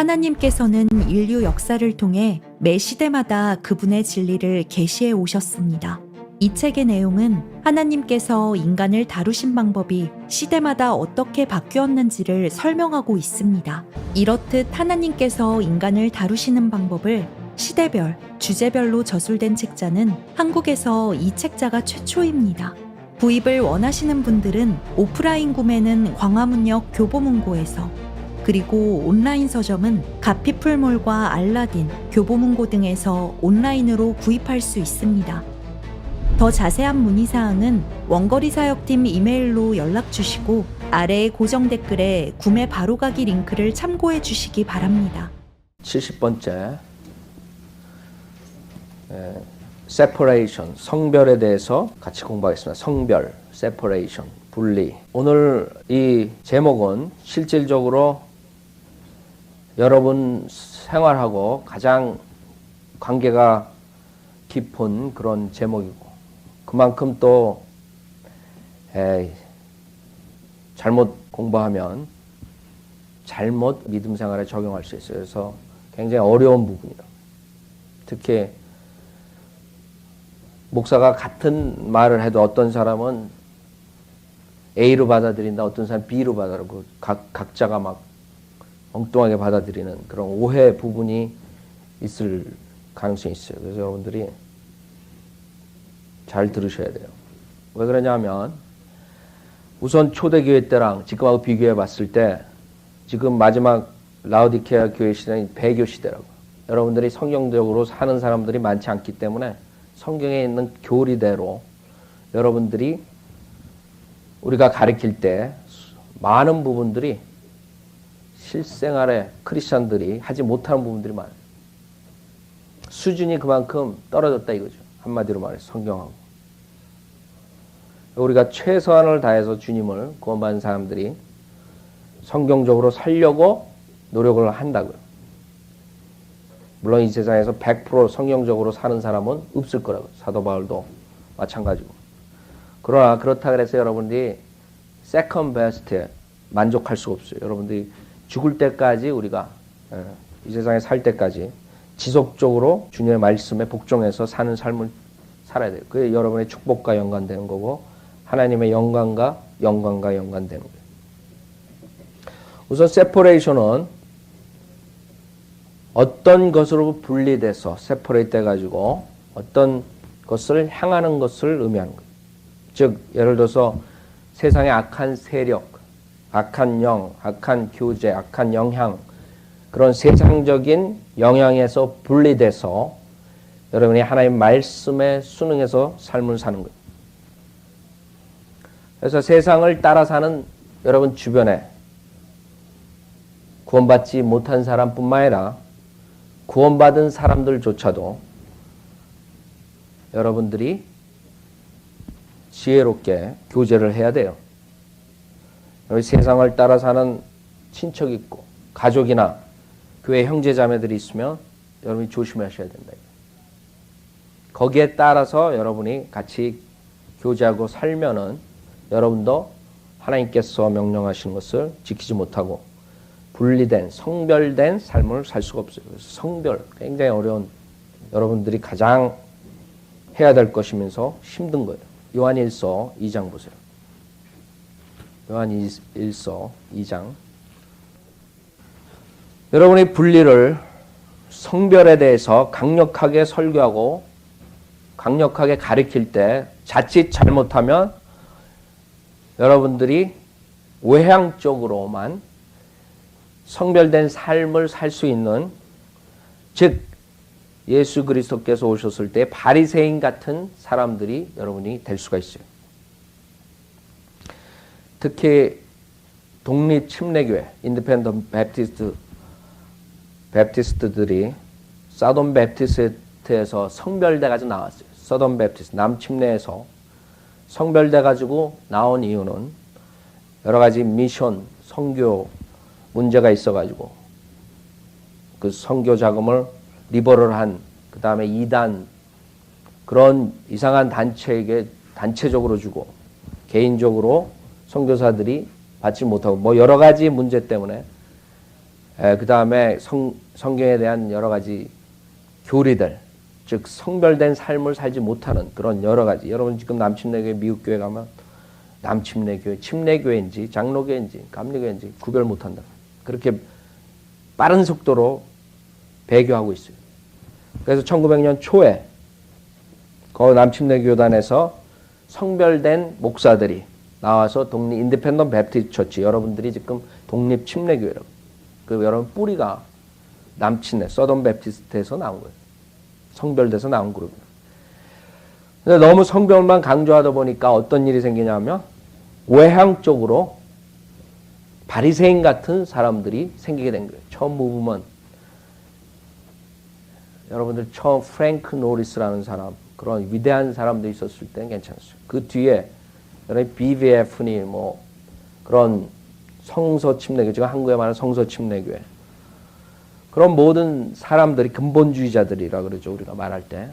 하나님께서는 인류 역사를 통해 매 시대마다 그분의 진리를 계시해 오셨습니다. 이 책의 내용은 하나님께서 인간을 다루신 방법이 시대마다 어떻게 바뀌었는지를 설명하고 있습니다. 이렇듯 하나님께서 인간을 다루시는 방법을 시대별, 주제별로 저술된 책자는 한국에서 이 책자가 최초입니다. 구입을 원하시는 분들은 오프라인 구매는 광화문역 교보문고에서, 그리고 온라인 서점은 가피풀몰과 알라딘, 교보문고 등에서 온라인으로 구입할 수 있습니다. 더 자세한 문의사항은 원거리 사역팀 이메일로 연락 주시고 아래의 고정 댓글에 구매 바로가기 링크를 참고해 주시기 바랍니다. 70번째 separation, 성별에 대해서 같이 공부하겠습니다. 성별, separation, 분리. 오늘 이 제목은 실질적으로 여러분 생활하고 가장 관계가 깊은 그런 제목이고, 그만큼 또 잘못 공부하면 잘못 믿음 생활에 적용할 수 있어요. 그래서 굉장히 어려운 부분이다. 특히 목사가 같은 말을 해도 어떤 사람은 A로 받아들인다, 어떤 사람은 B로 받아들이고 각자가 막 엉뚱하게 받아들이는 그런 오해 부분이 있을 가능성이 있어요. 그래서 여러분들이 잘 들으셔야 돼요. 왜 그러냐면 우선 초대교회 때랑 지금하고 비교해 봤을 때 지금 마지막 라오디케아 교회 시대는 배교 시대라고. 여러분들이 성경적으로 사는 사람들이 많지 않기 때문에 성경에 있는 교리대로 여러분들이 우리가 가르칠 때 많은 부분들이 실생활에 크리스천들이 하지 못하는 부분들이 많아요. 수준이 그만큼 떨어졌다 이거죠. 한마디로 말해서 성경하고. 우리가 최선을 다해서 주님을 구원받은 사람들이 성경적으로 살려고 노력을 한다고요. 물론 이 세상에서 100% 성경적으로 사는 사람은 없을 거라고요. 사도 바울도 마찬가지고. 그러나 그렇다 그래서 여러분들이 세컨 베스트에 만족할 수가 없어요. 여러분들이 죽을 때까지 우리가 이 세상에 살 때까지 지속적으로 주님의 말씀에 복종해서 사는 삶을 살아야 돼요. 그게 여러분의 축복과 연관되는 거고 하나님의 영광과 연관되는 거예요. 우선 separation은 어떤 것으로 분리돼서 separate 해가지고 어떤 것을 향하는 것을 의미하는 거예요. 즉 예를 들어서 세상의 악한 세력, 악한 영, 악한 교제, 악한 영향, 그런 세상적인 영향에서 분리돼서 여러분이 하나님 말씀에 순응해서 삶을 사는 거예요. 그래서 세상을 따라 사는 여러분 주변에 구원받지 못한 사람뿐만 아니라 구원받은 사람들조차도 여러분들이 지혜롭게 교제를 해야 돼요. 세상을 따라 사는 친척이 있고 가족이나 교회 형제자매들이 있으면 여러분이 조심하셔야 된다. 거기에 따라서 여러분이 같이 교제하고 살면은 여러분도 하나님께서 명령하시는 것을 지키지 못하고 분리된, 성별된 삶을 살 수가 없어요. 성별, 굉장히 어려운, 여러분들이 가장 해야 될 것이면서 힘든 거예요. 요한일서 2장 보세요. 요한일서 2장. 여러분이 분리를, 성별에 대해서 강력하게 설교하고 강력하게 가르칠 때 자칫 잘못하면 여러분들이 외향적으로만 성별된 삶을 살 수 있는, 즉 예수 그리스도께서 오셨을 때 바리새인 같은 사람들이 여러분이 될 수가 있어요. 특히 독립 침례교회, 인디펜던트 베프티스트들이 사돈 베프티스트에서 성별돼가지고 나왔어요. 서던 베프티스트, 남침례에서 성별돼가지고 나온 이유는 여러 가지 미션, 선교 문제가 있어가지고 그 선교 자금을 리버럴한, 그 다음에 이단, 그런 이상한 단체에게 단체적으로 주고 개인적으로 선교사들이 받지 못하고 뭐 여러 가지 문제 때문에 그 다음에 성경에 대한 여러 가지 교리들, 즉 성별된 삶을 살지 못하는 그런 여러 가지. 여러분 지금 남침내교회 미국 교회 가면 남침내교회, 침례교회인지 장로교회인지 감리교회인지 구별 못한다. 그렇게 빠른 속도로 배교하고 있어요. 그래서 1900년 초에 그 남침내교단에서 성별된 목사들이 나와서 독립 인디펜던트 배프티스트 처치, 여러분들이 지금 독립 침례교회라고. 그 여러분 뿌리가 남침내 서던 배프티스트에서 나온 거예요. 성별돼서 나온 그룹이에요. 근데 너무 성별만 강조하다 보니까 어떤 일이 생기냐면 외향적으로 바리새인 같은 사람들이 생기게 된 거예요. 처음 무브먼트. 여러분들 처음 프랭크 노리스라는 사람, 그런 위대한 사람도 있었을 때는 괜찮았어요. 그 뒤에 BVF니 뭐 그런 성서 침례교, 지금 한국에 말하는 성서 침례교회, 그런 모든 사람들이 근본주의자들이라 그러죠. 우리가 말할 때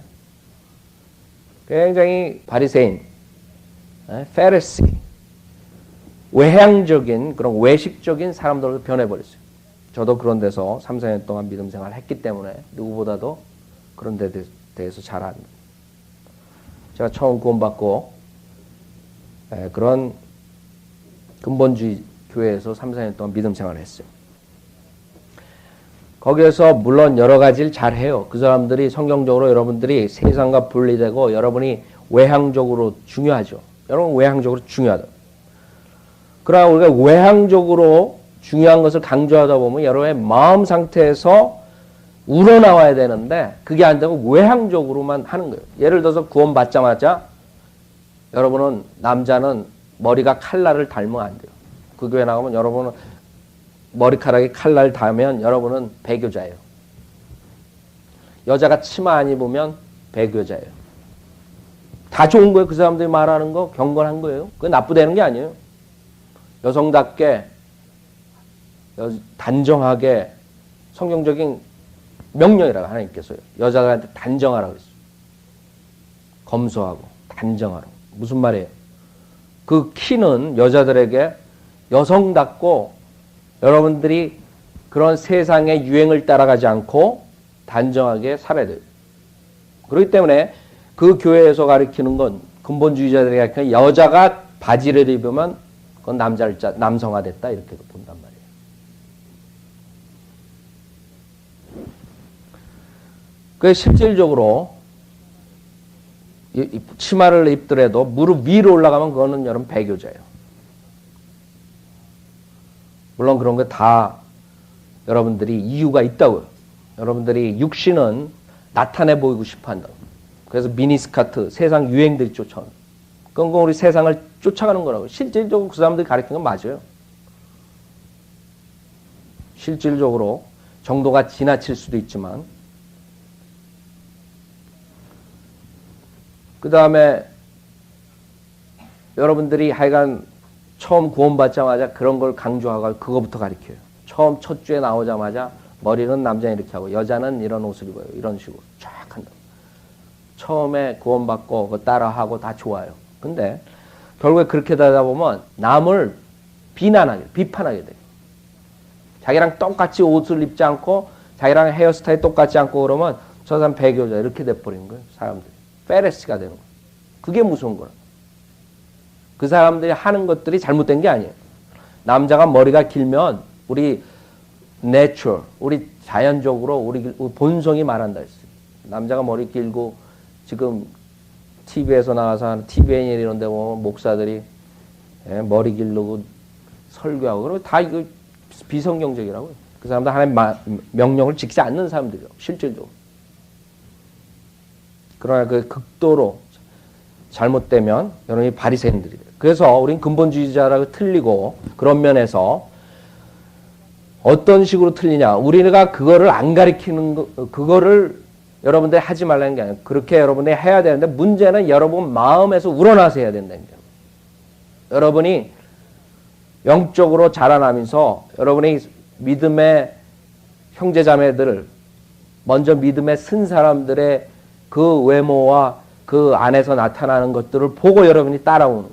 굉장히 바리새인, 페리시, 외향적인 그런 외식적인 사람들로 변해버렸어요. 저도 그런 데서 3, 4년 동안 믿음 생활을 했기 때문에 누구보다도 그런 데 대해서 잘 압니다. 제가 처음 구원받고 그런 근본주의 교회에서 3, 4년 동안 믿음 생활을 했어요. 거기에서 물론 여러 가지를 잘해요. 그 사람들이 성경적으로 여러분들이 세상과 분리되고 여러분이 외향적으로 중요하죠. 여러분 외향적으로 중요하다. 그러나 우리가 외향적으로 중요한 것을 강조하다 보면 여러분의 마음 상태에서 우러나와야 되는데 그게 안 되고 외향적으로만 하는 거예요. 예를 들어서 구원받자마자 여러분은 남자는 머리가 칼날을 닮으면 안 돼요. 그 교회 나가면 여러분은 머리카락이 칼날 닿으면 여러분은 배교자예요. 여자가 치마 안 입으면 배교자예요. 다 좋은 거예요. 그 사람들이 말하는 거 경건한 거예요. 그게 나쁘다는 게 아니에요. 여성답게 단정하게 성경적인 명령이라고 하나님께서요. 여자들한테 단정하라고 했어요. 검소하고 단정하라고. 무슨 말이에요? 그 키는 여자들에게 여성답고 여러분들이 그런 세상의 유행을 따라가지 않고 단정하게 살아야 돼요. 그렇기 때문에 그 교회에서 가르치는 건 근본주의자들이 가르치는 여자가 바지를 입으면 그건 남성화됐다 이렇게 본단 말이에요. 그 실질적으로 치마를 입더라도 무릎 위로 올라가면 그거는 여러분 배교자예요. 물론 그런 거 다 여러분들이 이유가 있다고요. 여러분들이 육신은 나타내 보이고 싶어 한다고. 그래서 미니스커트, 세상 유행들이 쫓아오는. 그건 우리 세상을 쫓아가는 거라고. 실질적으로 그 사람들이 가르치는 건 맞아요. 실질적으로 정도가 지나칠 수도 있지만 그 다음에 여러분들이 하여간 처음 구원받자마자 그런 걸 강조하고 그거부터 가르쳐요. 처음 첫 주에 나오자마자 머리는 남자는 이렇게 하고 여자는 이런 옷을 입어요. 이런 식으로 쫙 한다. 처음에 구원받고 그거 따라하고 다 좋아요. 근데 결국에 그렇게 되다 보면 남을 비판하게 돼요. 자기랑 똑같이 옷을 입지 않고 자기랑 헤어스타일 똑같지 않고 그러면 저 사람 배교자 이렇게 돼버리는 거예요. 사람들이. 페레시가 되는 거예요. 그게 무서운 거라. 그 사람들이 하는 것들이 잘못된 게 아니에요. 남자가 머리가 길면 우리 내추럴, 우리 자연적으로 우리 본성이 말한다 했어요. 남자가 머리 길고 지금 TV에서 나와서 하는 TVN 이런 데 보면 목사들이 머리 기르고 설교하고 그러면 다 이거 비성경적이라고요. 그 사람들 하나님 명령을 지키지 않는 사람들이요. 실질적으로. 그러나 그 극도로 잘못되면 여러분이 바리새인들이 돼요. 그래서 우리는 근본주의자라고 틀리고 그런 면에서 어떤 식으로 틀리냐. 우리가 그거를 안 가리키는 그거를 여러분들이 하지 말라는 게 아니에요. 그렇게 여러분들이 해야 되는데 문제는 여러분 마음에서 우러나서 해야 된다는 거예요. 여러분이 영적으로 자라나면서 여러분이 믿음의 형제자매들을 먼저 믿음에 쓴 사람들의 그 외모와 그 안에서 나타나는 것들을 보고 여러분이 따라오는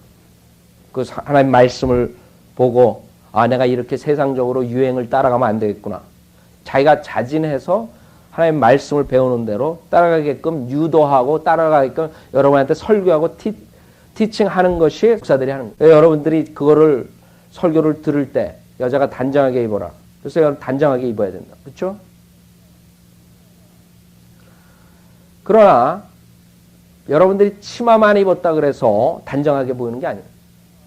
그 하나님 말씀을 보고 아 내가 이렇게 세상적으로 유행을 따라가면 안 되겠구나. 자기가 자진해서 하나님의 말씀을 배우는 대로 따라가게끔 유도하고 따라가게끔 여러분한테 설교하고 티칭하는 것이 목사들이 하는 거예요. 여러분들이 그거를 설교를 들을 때 여자가 단정하게 입어라. 그래서 여러분 단정하게 입어야 된다. 그렇죠? 그러나 여러분들이 치마만 입었다 그래서 단정하게 보이는 게 아니에요.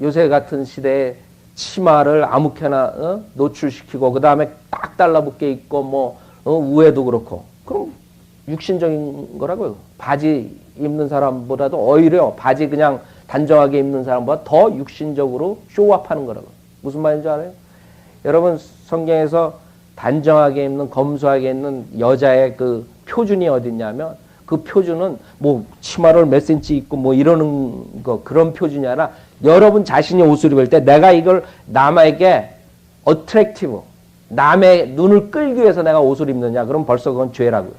요새 같은 시대에 치마를 아무렇게나 노출시키고 그 다음에 딱 달라붙게 입고 뭐 우에도 그렇고 그럼 육신적인 거라고요. 바지 입는 사람보다도 오히려 바지 그냥 단정하게 입는 사람보다 더 육신적으로 쇼업하는 거라고. 무슨 말인지 알아요? 여러분 성경에서 단정하게 입는 검소하게 입는 여자의 그 표준이 어딨냐면 그 표준은 뭐 치마를 몇 센치 입고 뭐 이러는 거 그런 표준이 아니라 여러분 자신이 옷을 입을 때 내가 이걸 남에게 어트랙티브 남의 눈을 끌기 위해서 내가 옷을 입느냐 그럼 벌써 그건 죄라고요.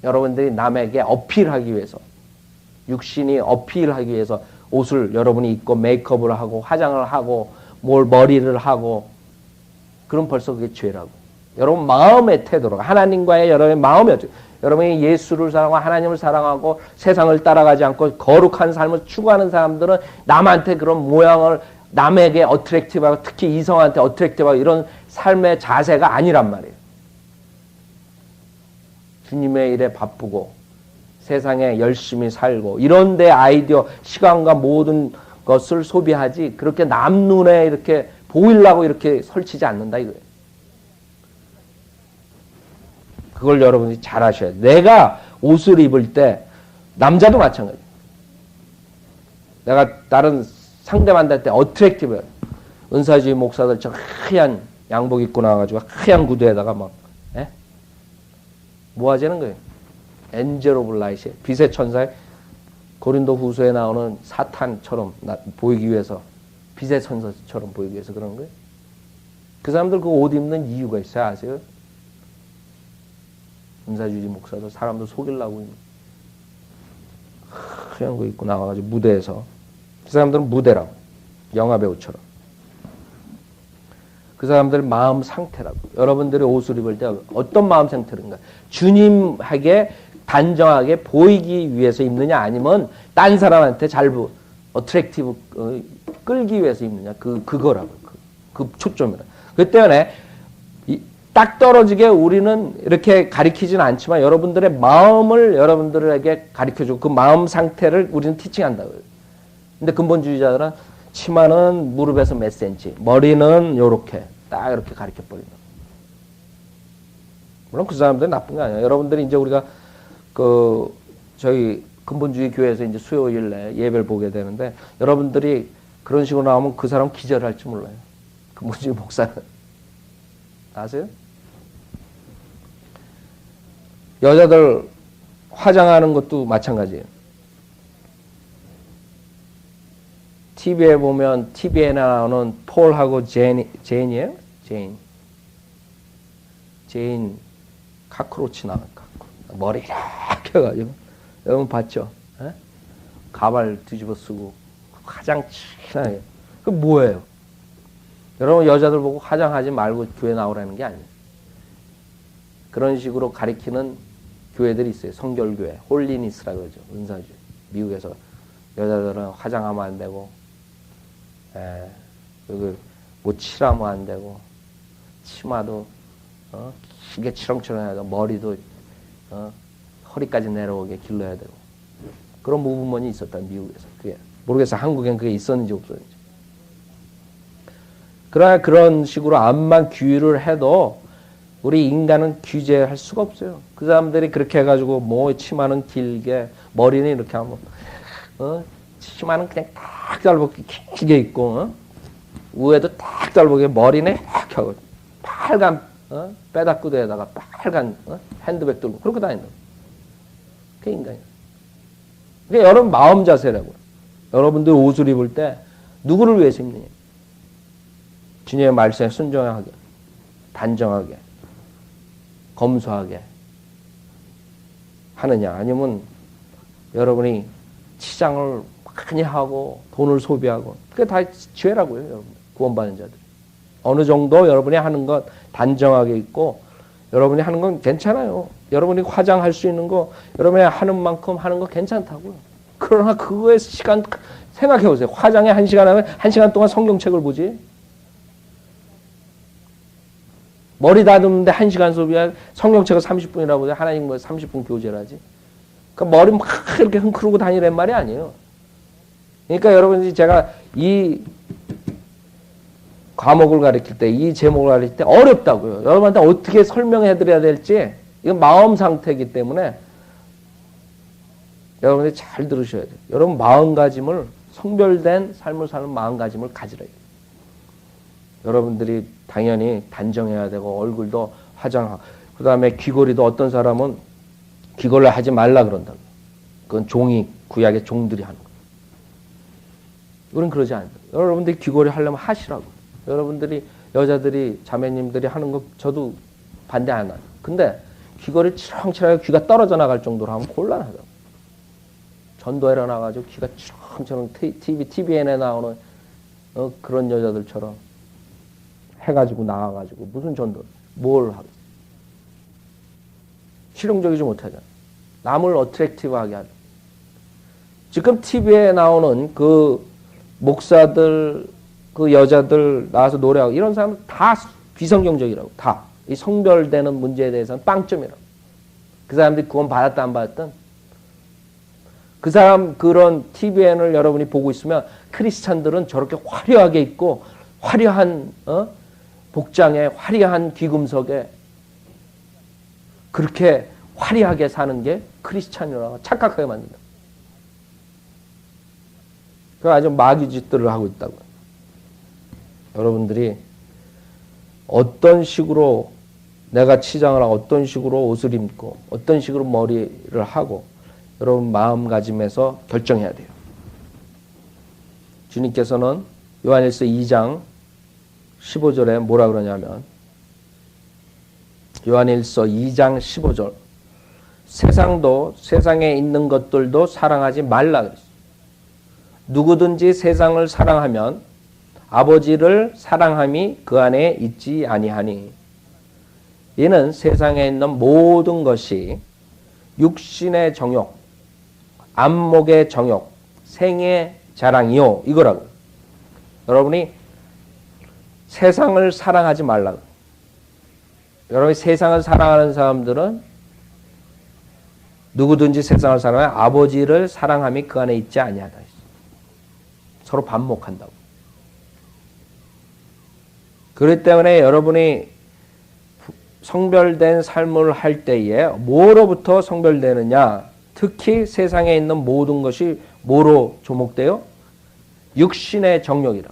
여러분들이 남에게 어필하기 위해서 육신이 어필하기 위해서 옷을 여러분이 입고 메이크업을 하고 화장을 하고 뭘 머리를 하고 그럼 벌써 그게 죄라고. 여러분 마음의 태도로 하나님과의 여러분의 마음이 어떻게 여러분이 예수를 사랑하고 하나님을 사랑하고 세상을 따라가지 않고 거룩한 삶을 추구하는 사람들은 남한테 그런 모양을 남에게 어트랙티브하고 특히 이성한테 어트랙티브하고 이런 삶의 자세가 아니란 말이에요. 주님의 일에 바쁘고 세상에 열심히 살고 이런 데 아이디어 시간과 모든 것을 소비하지 그렇게 남 눈에 이렇게 보이려고 이렇게 설치지 않는다 이거예요. 그걸 여러분이 잘 아셔야 돼요. 내가 옷을 입을 때 남자도 마찬가지예요. 내가 다른 상대 만날 때 어트랙티브해요. 은사주의 목사들 저 하얀 양복 입고 나와가지고 하얀 구두에다가 막 뭐 하자는 거예요? 엔젤 오브 라이트 빛의 천사의 고린도 후서에 나오는 사탄처럼 보이기 위해서 빛의 천사처럼 보이기 위해서 그런 거예요. 그 사람들 그 옷 입는 이유가 있어요. 아세요? 은사주의 목사들 사람들 속이려고 하얀 거 입고 나와가지고 무대에서 그 사람들은 무대라고 영화배우처럼 그 사람들 마음 상태라고. 여러분들이 옷을 입을 때 어떤 마음 상태인가? 주님에게 단정하게 보이기 위해서 입느냐 아니면 딴 사람한테 잘 어트랙티브 끌기 위해서 입느냐 그거라고. 그 초점이라. 그 때문에 딱 떨어지게 우리는 이렇게 가리키지는 않지만 여러분들의 마음을 여러분들에게 가리켜주고 그 마음 상태를 우리는 티칭한다고요. 근데 근본주의자들은 치마는 무릎에서 몇 센치, 머리는 요렇게 딱 이렇게 가리켜 버린다. 물론 그 사람들은 나쁜 게 아니에요. 여러분들이 이제 우리가 저희 근본주의 교회에서 이제 수요일에 예배를 보게 되는데 여러분들이 그런 식으로 나오면 그 사람 기절할지 몰라요. 근본주의 목사는 아세요? 여자들 화장하는 것도 마찬가지예요. TV에 보면 TV에 나오는 폴하고 제인이에요? 제인 카크로치 나와요. 머리 이렇게 해가지고 여러분 봤죠? 에? 가발 뒤집어 쓰고 화장 진하게. 그 뭐예요? 여러분 여자들 보고 화장하지 말고 교회 나오라는 게 아니에요. 그런 식으로 가리키는 교회들이 있어요. 성결교회, 홀리니스라고 그러죠. 은사주의. 미국에서 여자들은 화장하면 안 되고 뭐 칠하면 안 되고 치마도 길게 치렁치렁해야 되고 머리도 허리까지 내려오게 길러야 되고 그런 무브먼이 있었다 미국에서. 그게 모르겠어요. 한국엔 그게 있었는지 없었는지. 그러나 그런 식으로 암만 규율을 해도 우리 인간은 규제할 수가 없어요. 그 사람들이 그렇게 해가지고 뭐 치마는 길게 머리는 이렇게 하면 치마는 그냥 딱 짧게 길게 입고 위에도 딱 짧게 머리는 이렇게 하고 빨간 빼다구두에다가 빨간 핸드백 들고 그렇게 다닌다. 그게 인간이에요. 그게 여러분 마음 자세라고요. 여러분들 옷을 입을 때 누구를 위해서 입느냐. 주님의 말씀에 순종하게, 단정하게, 검소하게 하느냐 아니면 여러분이 치장을 많이 하고 돈을 소비하고 그게 다 죄라고요. 여러분 구원받은 자들 어느 정도 여러분이 하는 것 단정하게 있고 여러분이 하는 건 괜찮아요. 여러분이 화장할 수 있는 거 여러분이 하는 만큼 하는 거 괜찮다고요. 그러나 그거에 시간 생각해 보세요. 화장에 1시간 하면 1시간 동안 성경책을 보지. 머리 다듬는데 1시간 소비한 성경책을 30분이라고 보지. 하나님 뭐 30분 교제라지. 그러니까 머리 막 이렇게 흥크르고 다니란 말이 아니에요. 그러니까 여러분이 제가 이 과목을 가르칠 때, 이 제목을 가르칠 때 어렵다고요. 여러분한테 어떻게 설명해 드려야 될지 이건 마음 상태이기 때문에 여러분이 잘 들으셔야 돼요. 여러분 마음가짐을 성별된 삶을 사는 마음가짐을 가지라. 여러분들이 당연히 단정해야 되고 얼굴도 화장하고 그 다음에 귀걸이도 어떤 사람은 귀걸이를 하지 말라 그런다. 그건 종이 구약의 종들이 하는 거예요. 우리는 그러지 않아요. 여러분들이 귀걸이 하려면 하시라고. 여러분들이 여자들이 자매님들이 하는 거 저도 반대 안 해요. 근데 귀걸이 치렁치렁하게 귀가 떨어져 나갈 정도로 하면 곤란하다고. 전도회로 나가지고 귀가 치렁치렁 TVN에 나오는 그런 여자들처럼 해가지고 나와가지고 무슨 전도 뭘 하고 실용적이지 못하잖아. 남을 어트랙티브하게 하죠. 지금 TV에 나오는 그 목사들 그 여자들 나와서 노래하고 이런 사람은 다 비성경적이라고. 다. 이 성별되는 문제에 대해서는 빵점이라고. 그 사람들이 구원 받았다 안 받았든 그 사람 그런 TVN을 여러분이 보고 있으면 크리스찬들은 저렇게 화려하게 있고 화려한 복장에 화려한 귀금속에 그렇게 화려하게 사는 게 크리스찬이라고 착각하게 만든다. 그 아주 마귀 짓들을 하고 있다고요. 여러분들이 어떤 식으로 내가 치장을 하고 어떤 식으로 옷을 입고 어떤 식으로 머리를 하고 여러분 마음가짐에서 결정해야 돼요. 주님께서는 요한일서 2장 15절에 뭐라 그러냐면 요한일서 2장 15절 세상도 세상에 있는 것들도 사랑하지 말라 그랬어요. 누구든지 세상을 사랑하면 아버지를 사랑함이 그 안에 있지 아니하니 이는 세상에 있는 모든 것이 육신의 정욕, 안목의 정욕, 생의 자랑이요 이거라고. 여러분이 세상을 사랑하지 말라고. 여러분이 세상을 사랑하는 사람들은 누구든지 세상을 사랑하면 아버지를 사랑함이 그 안에 있지 아니하다. 서로 반목한다고. 그렇기 때문에 여러분이 성별된 삶을 할 때에 뭐로부터 성별되느냐? 특히 세상에 있는 모든 것이 뭐로 조목돼요? 육신의 정욕이라.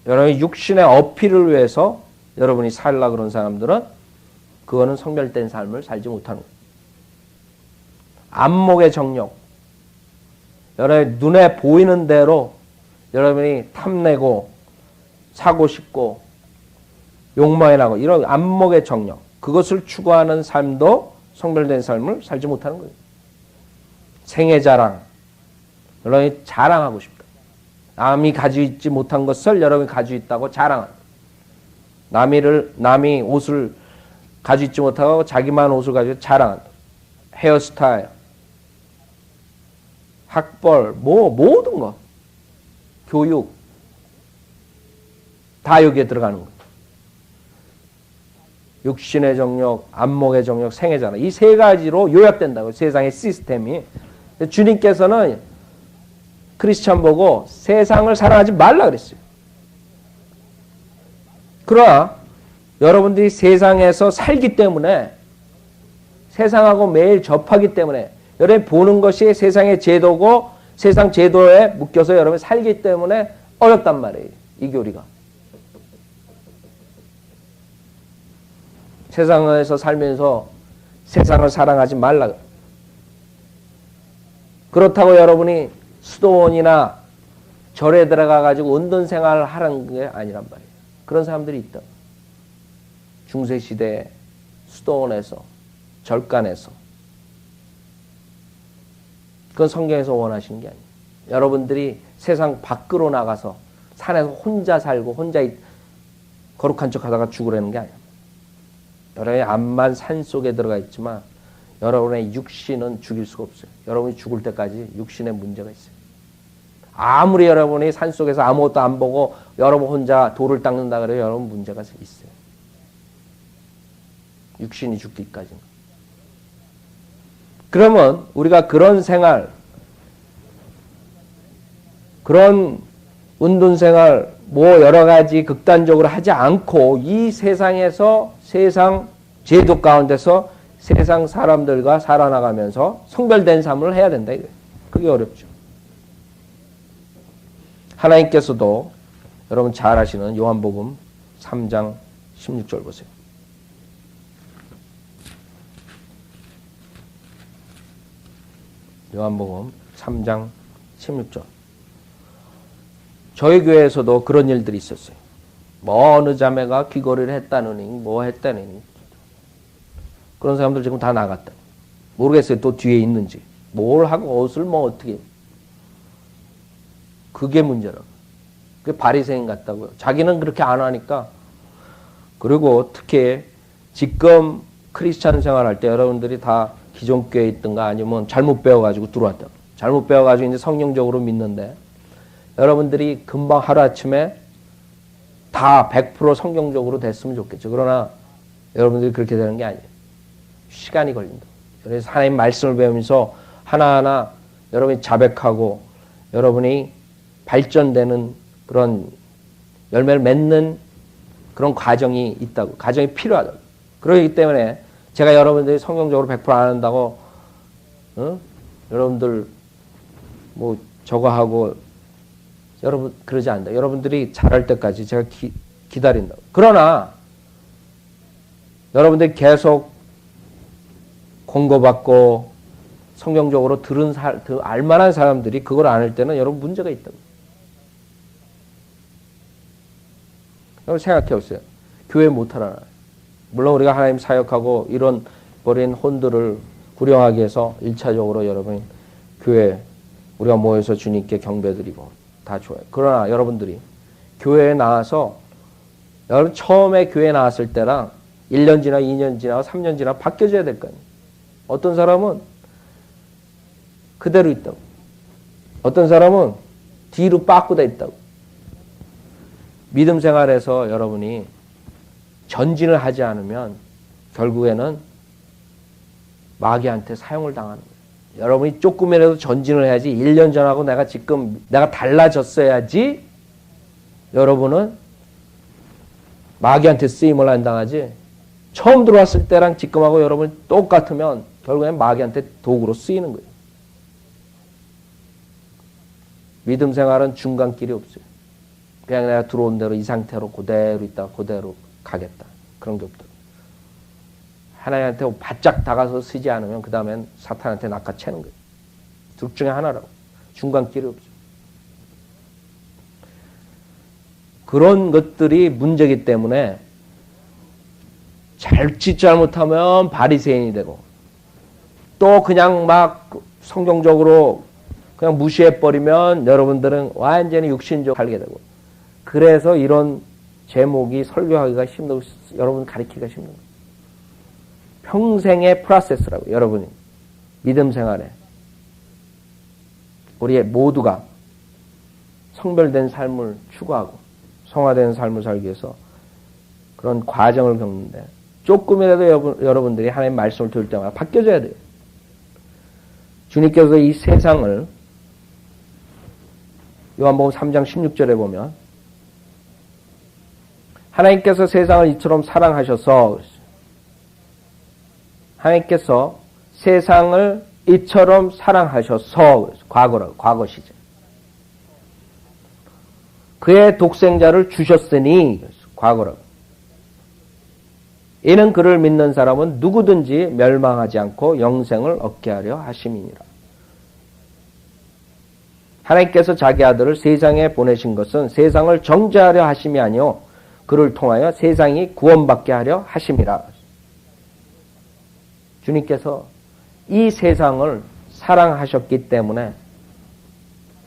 여러분이 육신의 어필을 위해서 여러분이 살라 그런 사람들은 그거는 성별된 삶을 살지 못하는 거예요. 안목의 정욕. 여러분이 눈에 보이는 대로 여러분이 탐내고 사고 싶고 욕망이 나고 이런 안목의 정욕 그것을 추구하는 삶도 성별된 삶을 살지 못하는 거예요. 생애 자랑 여러분이 자랑하고 싶다. 남이 가지고 있지 못한 것을 여러분이 가지고 있다고 자랑한다. 남이 옷을 가지고 있지 못하고 자기만 옷을 가지고 자랑한다. 헤어스타일 학벌 모든 것 교육 다 여기에 들어가는 거예요. 육신의 정욕, 안목의 정욕, 생의 자랑 이 세 가지로 요약된다고 세상의 시스템이. 주님께서는 크리스찬 보고 세상을 사랑하지 말라 그랬어요. 그러나 여러분들이 세상에서 살기 때문에 세상하고 매일 접하기 때문에 여러분이 보는 것이 세상의 제도고 세상 제도에 묶여서 여러분이 살기 때문에 어렵단 말이에요. 이 교리가. 세상에서 살면서 세상을 사랑하지 말라. 그렇다고 여러분이 수도원이나 절에 들어가 가지고 은둔 생활을 하라는 게 아니란 말이에요. 그런 사람들이 있다. 중세시대 수도원에서 절간에서 그건 성경에서 원하시는 게 아니에요. 여러분들이 세상 밖으로 나가서 산에서 혼자 살고 혼자 거룩한 척 하다가 죽으라는 게 아니야. 여러분의 암만 산속에 들어가 있지만 여러분의 육신은 죽일 수가 없어요. 여러분이 죽을 때까지 육신에 문제가 있어요. 아무리 여러분이 산속에서 아무것도 안 보고 여러분 혼자 돌을 닦는다 그래요. 여러분 문제가 있어요. 육신이 죽기까지는. 그러면 우리가 그런 생활, 그런 운동생활 뭐 여러 가지 극단적으로 하지 않고 이 세상에서 세상 제도 가운데서 세상 사람들과 살아나가면서 성별된 삶을 해야 된다. 그게 어렵죠. 하나님께서도 여러분 잘 아시는 요한복음 3장 16절 보세요. 요한복음 3장 16절. 저희 교회에서도 그런 일들이 있었어요. 뭐 어느 자매가 귀걸이를 했다느니 뭐 했다느니 그런 사람들 지금 다 나갔다. 모르겠어요. 또 뒤에 있는지. 뭘 하고 옷을 뭐 어떻게. 그게 문제라고. 그게 바리새인 같다고요. 자기는 그렇게 안 하니까. 그리고 특히 지금 크리스찬 생활할 때 여러분들이 다 기존 교회에 있든가 아니면 잘못 배워가지고 들어왔다. 잘못 배워가지고 이제 성령적으로 믿는데 여러분들이 금방 하루아침에 다 100% 성경적으로 됐으면 좋겠죠. 그러나 여러분들이 그렇게 되는 게 아니에요. 시간이 걸린다. 그래서 하나님 말씀을 배우면서 하나하나 여러분이 자백하고 여러분이 발전되는 그런 열매를 맺는 그런 과정이 있다고. 과정이 필요하다고. 그렇기 때문에 제가 여러분들이 성경적으로 100%안 한다고 여러분들 뭐 저거 하고 여러분 그러지 않는다. 여러분들이 잘할 때까지 제가 기다린다. 그러나 여러분들이 계속 권고받고 성경적으로 알만한 사람들이 그걸 안 할 때는 여러분 문제가 있다고. 여러분 생각해 보세요. 교회 못하나. 물론 우리가 하나님 사역하고 이런 버린 혼들을 구령하기 위해서 1차적으로 여러분 교회 우리가 모여서 주님께 경배드리고 다 좋아요. 그러나 여러분들이 교회에 나와서 여러분 처음에 교회에 나왔을 때랑 1년 지나 2년 지나 3년 지나 바뀌어져야 될 거 아니에요. 어떤 사람은 그대로 있다고. 어떤 사람은 뒤로 빠꾸돼 있다고. 믿음 생활에서 여러분이 전진을 하지 않으면 결국에는 마귀한테 사용을 당하는 거예요. 여러분이 조금이라도 전진을 해야지 1년 전하고 내가 달라졌어야지 여러분은 마귀한테 쓰임을 안 당하지. 처음 들어왔을 때랑 지금하고 여러분이 똑같으면 결국엔 마귀한테 도구로 쓰이는 거예요. 믿음 생활은 중간길이 없어요. 그냥 내가 들어온 대로 이 상태로 그대로 있다가 그대로 가겠다. 그런 게 없다. 하나님한테 바짝 다가서 쓰지 않으면 그 다음엔 사탄한테 낚아채는 거예요. 둘 중에 하나라고. 중간길이 없어요. 그런 것들이 문제이기 때문에 잘못하면 바리새인이 되고 또 그냥 막 성경적으로 그냥 무시해버리면 여러분들은 완전히 육신적으로 살게 되고 그래서 이런 제목이 설교하기가 힘들고 여러분 가르치기가 힘든 거예요. 평생의 프로세스라고 여러분이 믿음 생활에 우리 모두가 성별된 삶을 추구하고 성화된 삶을 살기 위해서 그런 과정을 겪는데 조금이라도 여러분들이 하나님의 말씀을 들을 때마다 바뀌어져야 돼요. 주님께서 이 세상을 요한복음 3장 16절에 보면 하나님께서 세상을 이처럼 사랑하셔서 하나님께서 세상을 이처럼 사랑하셔서 과거라고 과거 시제 그의 독생자를 주셨으니 과거라고 이는 그를 믿는 사람은 누구든지 멸망하지 않고 영생을 얻게 하려 하심이니라. 하나님께서 자기 아들을 세상에 보내신 것은 세상을 정죄하려 하심이 아니요 그를 통하여 세상이 구원받게 하려 하심이라. 주님께서 이 세상을 사랑하셨기 때문에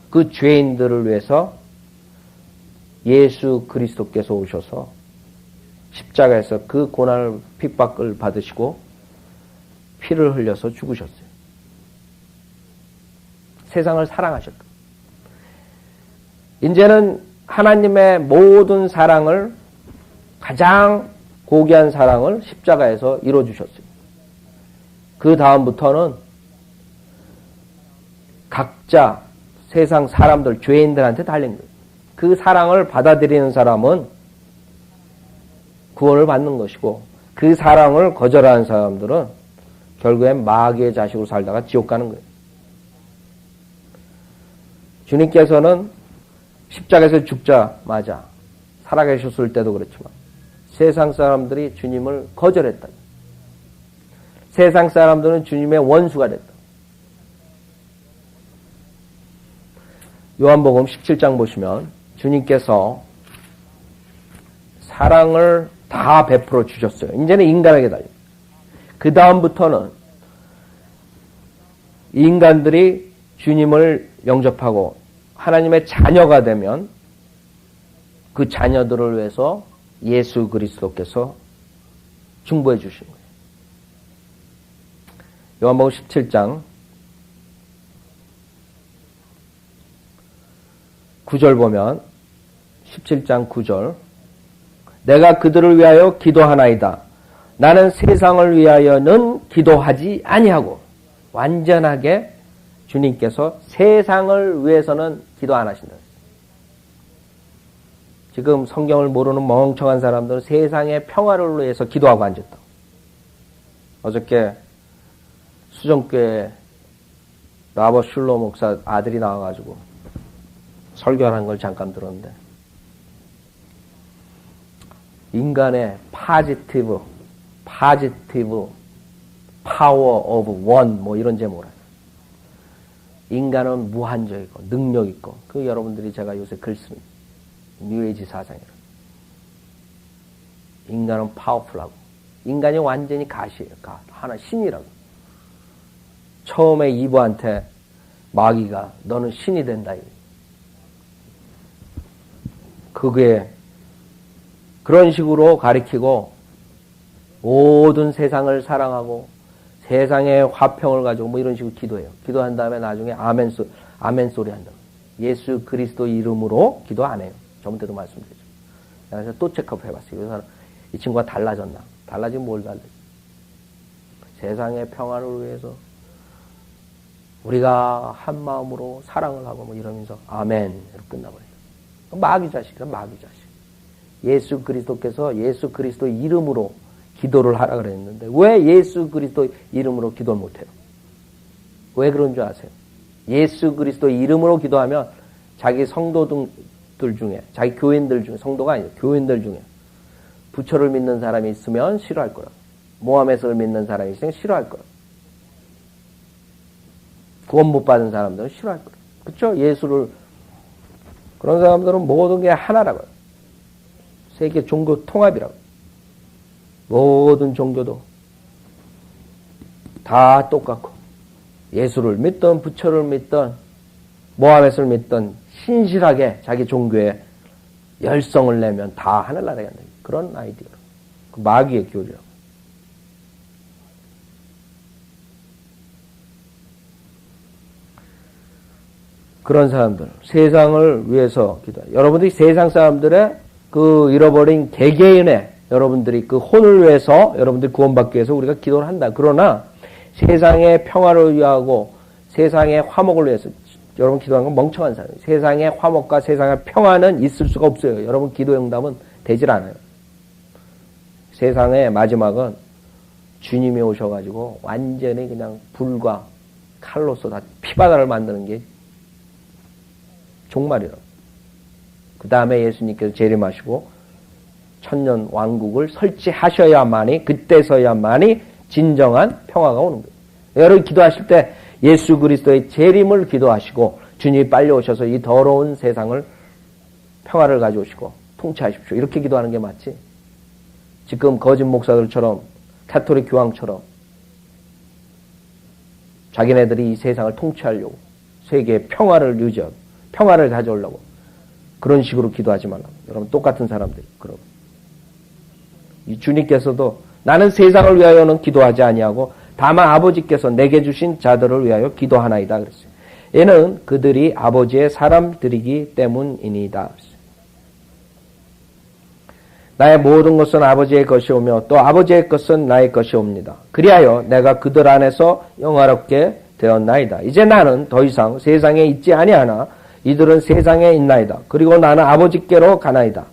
그 죄인들을 위해서 예수 그리스도께서 오셔서 십자가에서 그 고난을 핍박을 받으시고 피를 흘려서 죽으셨어요. 세상을 사랑하셨고 이제는 하나님의 모든 사랑을 가장 고귀한 사랑을 십자가에서 이루어주셨어요. 그 다음부터는 각자 세상 사람들, 죄인들한테 달린 거예요. 그 사랑을 받아들이는 사람은 구원을 받는 것이고 그 사랑을 거절하는 사람들은 결국엔 마귀의 자식으로 살다가 지옥 가는 거예요. 주님께서는 십자가에서 죽자마자 살아계셨을 때도 그렇지만 세상 사람들이 주님을 거절했다. 세상 사람들은 주님의 원수가 됐다. 요한복음 17장 보시면 주님께서 사랑을 다 베풀어 주셨어요. 이제는 인간에게 달려. 그 다음부터는 인간들이 주님을 영접하고 하나님의 자녀가 되면 그 자녀들을 위해서 예수 그리스도께서 중보해 주신 거예요. 요한복음 17장 9절 보면 17장 9절 내가 그들을 위하여 기도하나이다. 나는 세상을 위하여는 기도하지 아니하고 완전하게 주님께서 세상을 위해서는 기도 안 하신다. 지금 성경을 모르는 멍청한 사람들은 세상의 평화를 위해서 기도하고 앉았다. 어저께 수정교회 라버 슐로 목사 아들이 나와가지고 설교하는 걸 잠깐 들었는데 인간의 파지티브 파워 오브 원 뭐 이런 제목을 해요. 인간은 무한적이고 능력 있고 그 여러분들이 제가 요새 글 씁니다. 뉴에이지 사상이라. 인간은 파워풀하고 인간이 완전히 가시예요. 하나 신이라고. 처음에 이브한테 마귀가 너는 신이 된다. 그게 그런 식으로 가리키고 모든 세상을 사랑하고 세상의 화평을 가지고 뭐 이런 식으로 기도해요. 기도한 다음에 나중에 아멘 소리 한다. 예수 그리스도 이름으로 기도 안 해요. 저번 때도 말씀드렸죠. 그래서 또 체크업 해봤어요. 이 친구가 달라졌나? 달라지면 뭘 달라져? 세상의 평화를 위해서 우리가 한 마음으로 사랑을 하고 뭐 이러면서 아멘 이렇게 끝나버려요. 마귀 자식이야, 마귀 자식. 예수 그리스도께서 예수 그리스도 이름으로 기도를 하라 그랬는데 왜 예수 그리스도 이름으로 기도를 못해요? 왜 그런 줄 아세요? 예수 그리스도 이름으로 기도하면 자기 성도들 중에 자기 교인들 중에 성도가 아니에요. 교인들 중에 부처를 믿는 사람이 있으면 싫어할 거라. 모하메스를 믿는 사람이 있으면 싫어할 거라. 구원 못 받은 사람들은 싫어할 거라. 그렇죠? 예수를 그런 사람들은 모든 게 하나라고요. 세계 종교 통합이라고. 모든 종교도 다 똑같고 예수를 믿던 부처를 믿던 모하메스를 믿던 신실하게 자기 종교에 열성을 내면 다 하늘나라에 간다. 그런 아이디어. 그 마귀의 교리라고. 그런 사람들, 세상을 위해서 기도해요. 여러분들이 세상 사람들의 그 잃어버린 개개인의 여러분들이 그 혼을 위해서 여러분들이 구원받기 위해서 우리가 기도를 한다. 그러나 세상의 평화를 위하고 세상의 화목을 위해서 여러분 기도하는 건 멍청한 사람이에요. 세상의 화목과 세상의 평화는 있을 수가 없어요. 여러분 기도 응답은 되질 않아요. 세상의 마지막은 주님이 오셔가지고 완전히 그냥 불과 칼로서 다 피바다를 만드는 게 종말이라고. 그 다음에 예수님께서 재림하시고 천년 왕국을 설치하셔야만이 그때서야만이 진정한 평화가 오는 거예요. 여러분 기도하실 때 예수 그리스도의 재림을 기도하시고 주님이 빨리 오셔서 이 더러운 세상을 평화를 가져오시고 통치하십시오. 이렇게 기도하는 게 맞지. 지금 거짓 목사들처럼 카톨릭 교황처럼 자기네들이 이 세상을 통치하려고 세계의 평화를 유지하고 평화를 가져오려고 그런 식으로 기도하지 말라고. 여러분 똑같은 사람들이 그러고 주님께서도 나는 세상을 위하여는 기도하지 아니하고 다만 아버지께서 내게 주신 자들을 위하여 기도하나이다 그랬어요. 이는 그들이 아버지의 사람들이기 때문이니이다. 나의 모든 것은 아버지의 것이오며 또 아버지의 것은 나의 것이옵니다. 그리하여 내가 그들 안에서 영화롭게 되었나이다. 이제 나는 더 이상 세상에 있지 아니하나 이들은 세상에 있나이다. 그리고 나는 아버지께로 가나이다.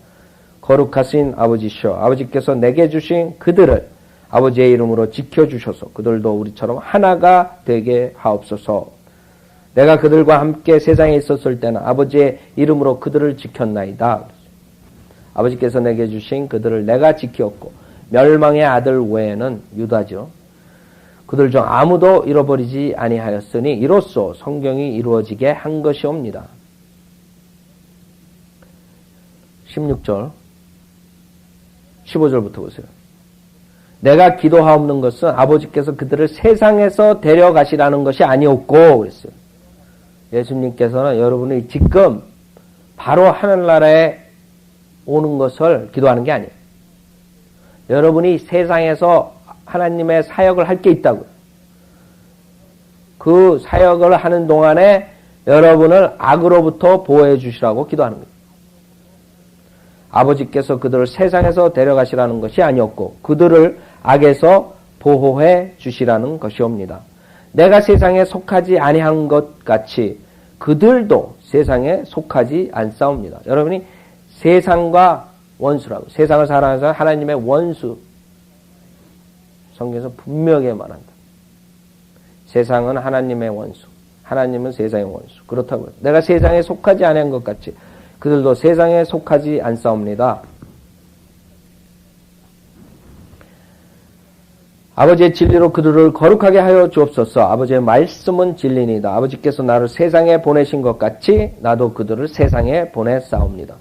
거룩하신 아버지시여 아버지께서 내게 주신 그들을 아버지의 이름으로 지켜주셔서 그들도 우리처럼 하나가 되게 하옵소서. 내가 그들과 함께 세상에 있었을 때는 아버지의 이름으로 그들을 지켰나이다. 아버지께서 내게 주신 그들을 내가 지켰고 멸망의 아들 외에는 유다죠. 그들 중 아무도 잃어버리지 아니하였으니 이로써 성경이 이루어지게 한 것이옵니다. 16절 15절부터 보세요. 내가 기도하옵는 것은 아버지께서 그들을 세상에서 데려가시라는 것이 아니었고 그랬어요. 예수님께서는 여러분이 지금 바로 하늘나라에 오는 것을 기도하는 게 아니에요. 여러분이 세상에서 하나님의 사역을 할 게 있다고요. 그 사역을 하는 동안에 여러분을 악으로부터 보호해 주시라고 기도하는 거예요. 아버지께서 그들을 세상에서 데려가시라는 것이 아니었고 그들을 악에서 보호해 주시라는 것이옵니다. 내가 세상에 속하지 아니한 것 같이 그들도 세상에 속하지 않사옵니다. 여러분이 세상과 원수라고 세상을 사랑하는 하나님의 원수 성경에서 분명하게 말한다. 세상은 하나님의 원수 하나님은 세상의 원수 그렇다고요. 내가 세상에 속하지 아니한 것 같이 그들도 세상에 속하지 않사옵니다. 아버지의 진리로 그들을 거룩하게 하여 주옵소서. 아버지의 말씀은 진리니이다. 아버지께서 나를 세상에 보내신 것 같이 나도 그들을 세상에 보내사옵니다.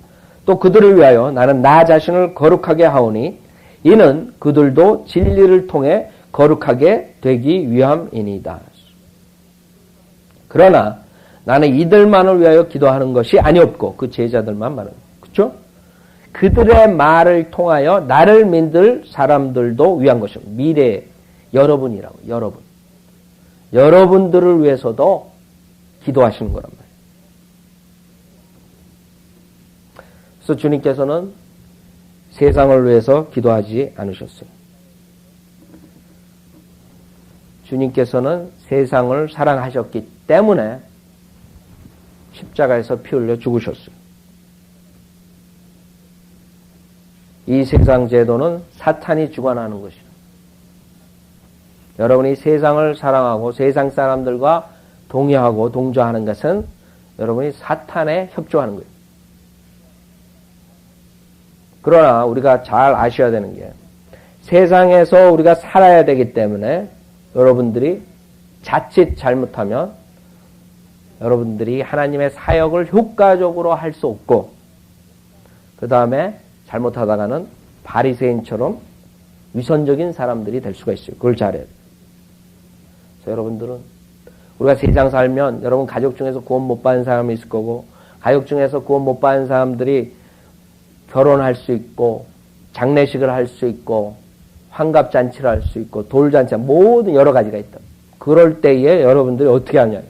또 그들을 위하여 나는 나 자신을 거룩하게 하오니 이는 그들도 진리를 통해 거룩하게 되기 위함이니이다. 그러나 나는 이들만을 위하여 기도하는 것이 아니었고 그 제자들만 말합니다. 그렇죠? 그들의 말을 통하여 나를 믿을 사람들도 위한 것입니다. 미래 여러분이라고 여러분. 여러분들을 위해서도 기도하시는 거란 말이에요. 그래서 주님께서는 세상을 위해서 기도하지 않으셨어요. 주님께서는 세상을 사랑하셨기 때문에 십자가에서 피 흘려 죽으셨어요. 이 세상 제도는 사탄이 주관하는 것이에요. 여러분이 세상을 사랑하고 세상 사람들과 동의하고 동조하는 것은 여러분이 사탄에 협조하는 거예요. 그러나 우리가 잘 아셔야 되는 게 세상에서 우리가 살아야 되기 때문에 여러분들이 자칫 잘못하면 여러분들이 하나님의 사역을 효과적으로 할 수 없고 그 다음에 잘못하다가는 바리새인처럼 위선적인 사람들이 될 수가 있어요. 그걸 잘해야 돼요. 그래서 여러분들은 우리가 세상 살면 여러분 가족 중에서 구원 못 받은 사람이 있을 거고 가족 중에서 구원 못 받은 사람들이 결혼할 수 있고 장례식을 할 수 있고 환갑잔치를 할 수 있고 돌잔치 모든 여러 가지가 있다. 그럴 때에 여러분들이 어떻게 하냐.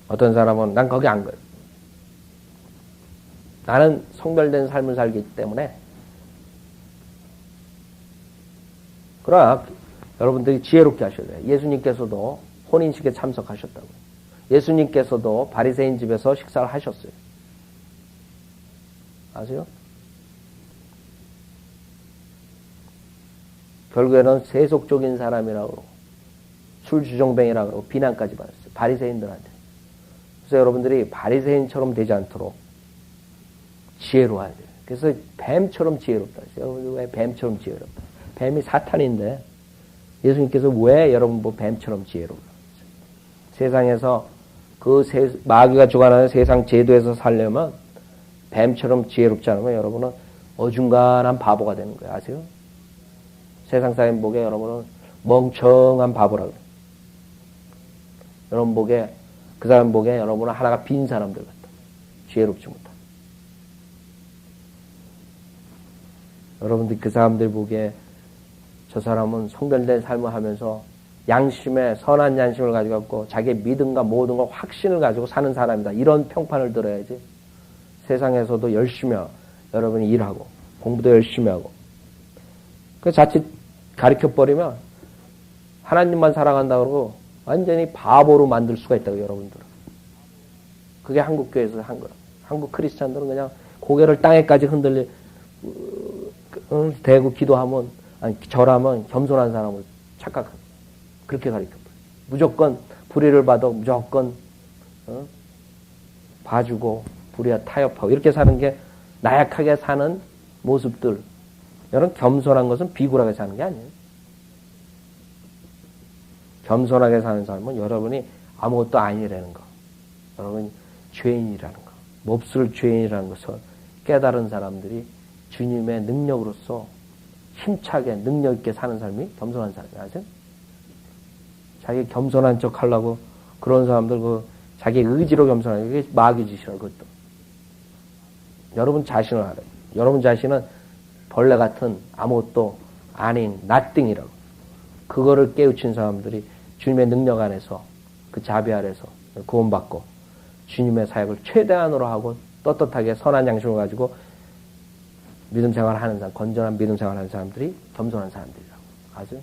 어떤 사람은 난 거기 안 가요. 나는 성별된 삶을 살기 때문에. 그러나 여러분들이 지혜롭게 하셔야 돼요. 예수님께서도 혼인식에 참석하셨다고요. 예수님께서도 바리새인 집에서 식사를 하셨어요. 아세요? 결국에는 세속적인 사람이라고 그러고 술주정뱅이라고 그러고 비난까지 받았어요. 바리새인들한테. 그래서 여러분들이 바리새인처럼 되지 않도록 지혜로워야 돼요. 그래서 뱀처럼 지혜롭다. 여러분들 왜 뱀처럼 지혜롭다? 뱀이 사탄인데 예수님께서 왜 여러분 뭐 뱀처럼 지혜롭다? 세상에서 그 마귀가 주관하는 세상 제도에서 살려면 뱀처럼 지혜롭지 않으면 여러분은 어중간한 바보가 되는 거예요. 아세요? 세상 사람 보기에 여러분은 멍청한 바보라고. 여러분 보기에 그 사람 보기에 여러분은 하나가 빈 사람들 같다. 지혜롭지 못하다. 여러분들 그 사람들 보기에 저 사람은 성결된 삶을 하면서 양심에 선한 양심을 가지고 갖고 자기의 믿음과 모든 걸 확신을 가지고 사는 사람이다. 이런 평판을 들어야지. 세상에서도 열심히 하고 여러분이 일하고 공부도 열심히 하고 그 자칫 가르쳐버리면 하나님만 사랑한다 그러고 완전히 바보로 만들 수가 있다고 여러분들은. 그게 한국교회에서 한 거야. 한국 크리스찬들은 그냥 고개를 땅에까지 흔들리 대고 기도하면 아니 절하면 겸손한 사람을 착각하고 그렇게 가르쳐버려. 무조건 불의를 봐도 무조건 봐주고 불의와 타협하고 이렇게 사는 게 나약하게 사는 모습들. 여러분 겸손한 것은 비굴하게 사는 게 아니에요. 겸손하게 사는 사람은 여러분이 아무것도 아니라는 거. 여러분이 죄인이라는 거. 몹쓸 죄인이라는 것을 깨달은 사람들이 주님의 능력으로서 힘차게 능력 있게 사는 사람이 겸손한 사람이에요. 아세요? 자기 겸손한 척 하려고 그런 사람들 자기 의지로 겸손하는 게 마귀 짓이라고 그것도. 여러분 자신을 알아요. 여러분 자신은 벌레 같은 아무것도 아닌 nothing이라고. 그거를 깨우친 사람들이 주님의 능력 안에서 그 자비 아래서 구원받고 주님의 사역을 최대한으로 하고 떳떳하게 선한 양심을 가지고 믿음 생활을 하는 사람, 건전한 믿음 생활을 하는 사람들이 겸손한 사람들이라고. 아주